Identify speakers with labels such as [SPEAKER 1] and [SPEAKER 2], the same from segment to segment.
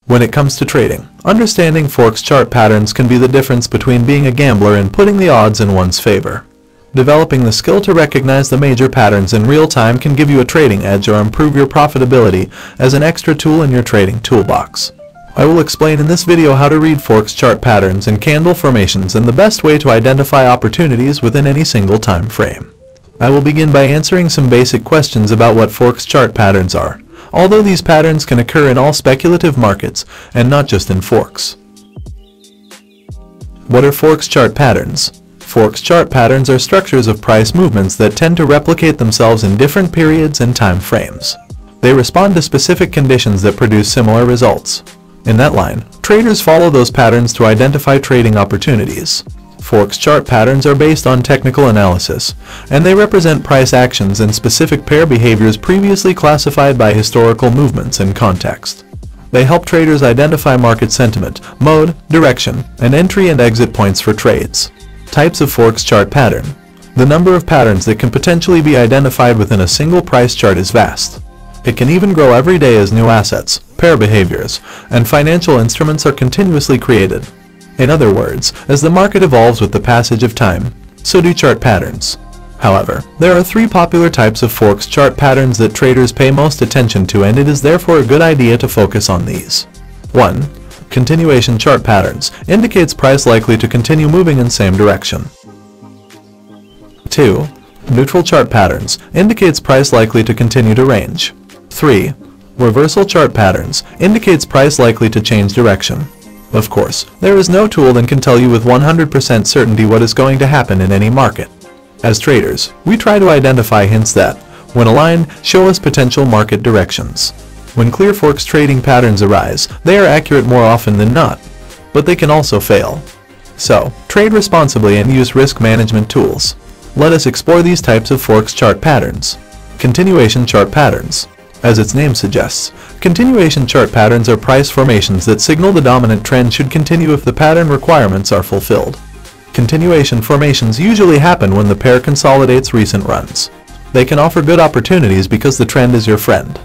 [SPEAKER 1] When it comes to trading, understanding Forex chart patterns can be the difference between being a gambler and putting the odds in one's favor. Developing the skill to recognize the major patterns in real time can give you a trading edge or improve your profitability as an extra tool in your trading toolbox. I will explain in this video how to read Forex chart patterns and candle formations and the best way to identify opportunities within any single time frame. I will begin by answering some basic questions about what Forex chart patterns are, although these patterns can occur in all speculative markets and not just in Forex. What are Forex chart patterns? Forex chart patterns are structures of price movements that tend to replicate themselves in different periods and time frames. They respond to specific conditions that produce similar results. In that line, traders follow those patterns to identify trading opportunities. Forex chart patterns are based on technical analysis, and they represent price actions and specific pair behaviors previously classified by historical movements and context. They help traders identify market sentiment, mode, direction, and entry and exit points for trades. Types of Forex chart pattern. The number of patterns that can potentially be identified within a single price chart is vast. It can even grow every day as new assets, pair behaviors, and financial instruments are continuously created. In other words, as the market evolves with the passage of time, so do chart patterns. However, there are three popular types of Forex chart patterns that traders pay most attention to, and it is therefore a good idea to focus on these. 1. Continuation chart patterns indicates price likely to continue moving in same direction. 2. Neutral chart patterns indicates price likely to continue to range. 3. Reversal chart patterns indicates price likely to change direction. Of course, there is no tool that can tell you with 100% certainty what is going to happen in any market. As traders, we try to identify hints that, when aligned, show us potential market directions. When clear Forex trading patterns arise, they are accurate more often than not, but they can also fail. So, trade responsibly and use risk management tools. Let us explore these types of Forex chart patterns. Continuation chart patterns. As its name suggests, continuation chart patterns are price formations that signal the dominant trend should continue if the pattern requirements are fulfilled. Continuation formations usually happen when the pair consolidates recent runs. They can offer good opportunities because the trend is your friend.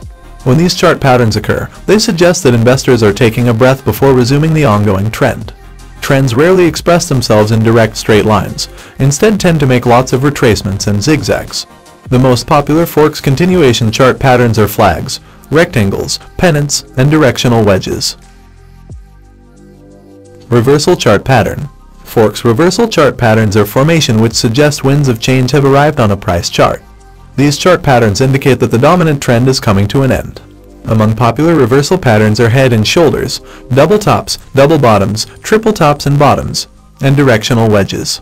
[SPEAKER 1] When these chart patterns occur, they suggest that investors are taking a breath before resuming the ongoing trend. Trends rarely express themselves in direct straight lines, instead tend to make lots of retracements and zigzags. The most popular Forex continuation chart patterns are flags, rectangles, pennants, and directional wedges. Reversal chart pattern. Forex reversal chart patterns are formation which suggest winds of change have arrived on a price chart. These chart patterns indicate that the dominant trend is coming to an end. Among popular reversal patterns are head and shoulders, double tops, double bottoms, triple tops and bottoms, and directional wedges.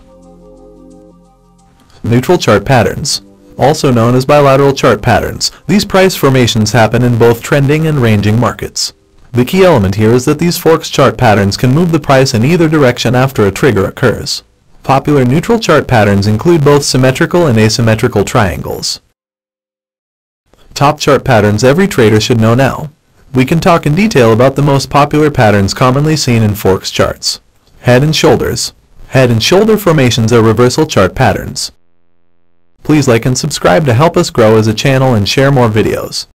[SPEAKER 1] Neutral chart patterns. Also known as bilateral chart patterns, these price formations happen in both trending and ranging markets. The key element here is that these Forex chart patterns can move the price in either direction after a trigger occurs. Popular neutral chart patterns include both symmetrical and asymmetrical triangles. Top chart patterns every trader should know now. We can talk in detail about the most popular patterns commonly seen in Forex charts. Head and shoulders. Head and shoulder formations are reversal chart patterns. Please like and subscribe to help us grow as a channel and share more videos.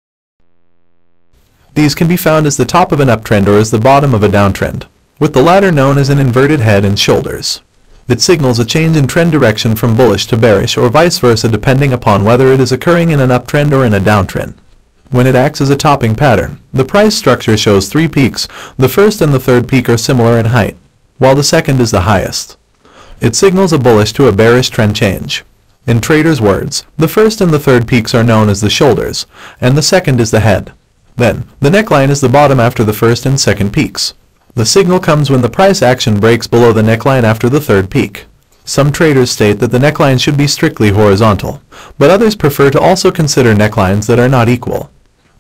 [SPEAKER 1] These can be found as the top of an uptrend or as the bottom of a downtrend, with the latter known as an inverted head and shoulders. It signals a change in trend direction from bullish to bearish or vice versa depending upon whether it is occurring in an uptrend or in a downtrend. When it acts as a topping pattern, the price structure shows three peaks. The first and the third peak are similar in height, while the second is the highest. It signals a bullish to a bearish trend change. In traders' words, the first and the third peaks are known as the shoulders, and the second is the head. Then, the neckline is the bottom after the first and second peaks. The signal comes when the price action breaks below the neckline after the third peak. Some traders state that the neckline should be strictly horizontal, but others prefer to also consider necklines that are not equal.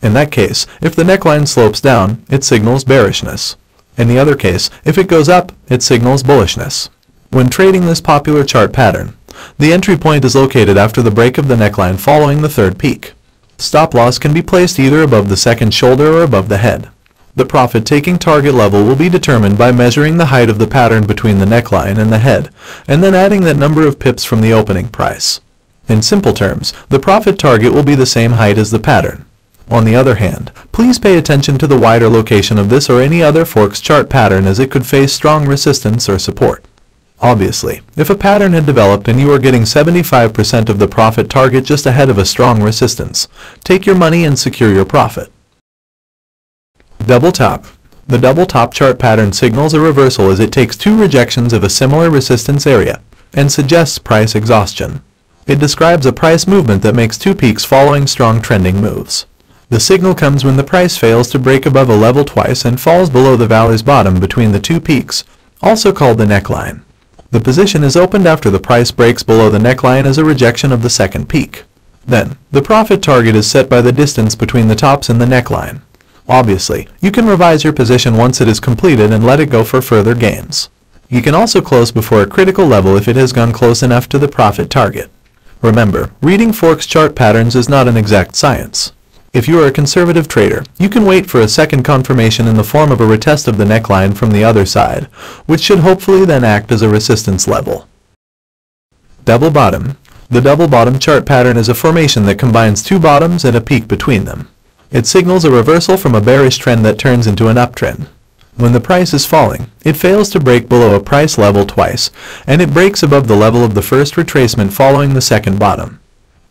[SPEAKER 1] In that case, if the neckline slopes down, it signals bearishness. In the other case, if it goes up, it signals bullishness. When trading this popular chart pattern, the entry point is located after the break of the neckline following the third peak. Stop loss can be placed either above the second shoulder or above the head. The profit-taking target level will be determined by measuring the height of the pattern between the neckline and the head, and then adding that number of pips from the opening price. In simple terms, the profit target will be the same height as the pattern. On the other hand, please pay attention to the wider location of this or any other Forex chart pattern, as it could face strong resistance or support. Obviously, if a pattern had developed and you are getting 75% of the profit target just ahead of a strong resistance, take your money and secure your profit. Double top. The double top chart pattern signals a reversal as it takes two rejections of a similar resistance area and suggests price exhaustion. It describes a price movement that makes two peaks following strong trending moves. The signal comes when the price fails to break above a level twice and falls below the valley's bottom between the two peaks, also called the neckline. The position is opened after the price breaks below the neckline as a rejection of the second peak. Then, the profit target is set by the distance between the tops and the neckline. Obviously, you can revise your position once it is completed and let it go for further gains. You can also close before a critical level if it has gone close enough to the profit target. Remember, reading Forex chart patterns is not an exact science. If you are a conservative trader, you can wait for a second confirmation in the form of a retest of the neckline from the other side, which should hopefully then act as a resistance level. Double bottom. The double bottom chart pattern is a formation that combines two bottoms and a peak between them. It signals a reversal from a bearish trend that turns into an uptrend. When the price is falling, it fails to break below a price level twice, and it breaks above the level of the first retracement following the second bottom.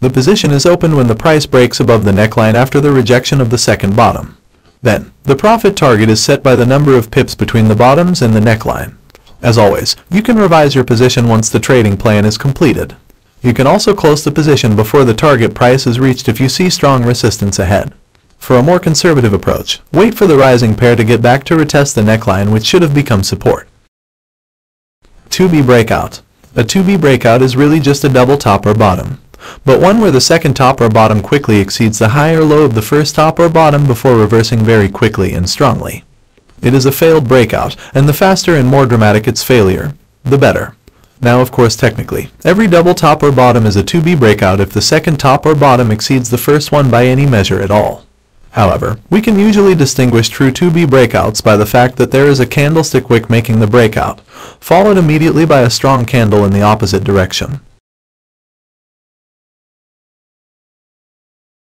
[SPEAKER 1] The position is opened when the price breaks above the neckline after the rejection of the second bottom. Then, the profit target is set by the number of pips between the bottoms and the neckline. As always, you can revise your position once the trading plan is completed. You can also close the position before the target price is reached if you see strong resistance ahead. For a more conservative approach, wait for the rising pair to get back to retest the neckline, which should have become support. 2B breakout. A 2B breakout is really just a double top or bottom, but one where the second top or bottom quickly exceeds the high or low of the first top or bottom before reversing very quickly and strongly. It is a failed breakout, and the faster and more dramatic its failure, the better. Now, of course, technically, every double top or bottom is a 2B breakout if the second top or bottom exceeds the first one by any measure at all. However, we can usually distinguish true 2B breakouts by the fact that there is a candlestick wick making the breakout, followed immediately by a strong candle in the opposite direction.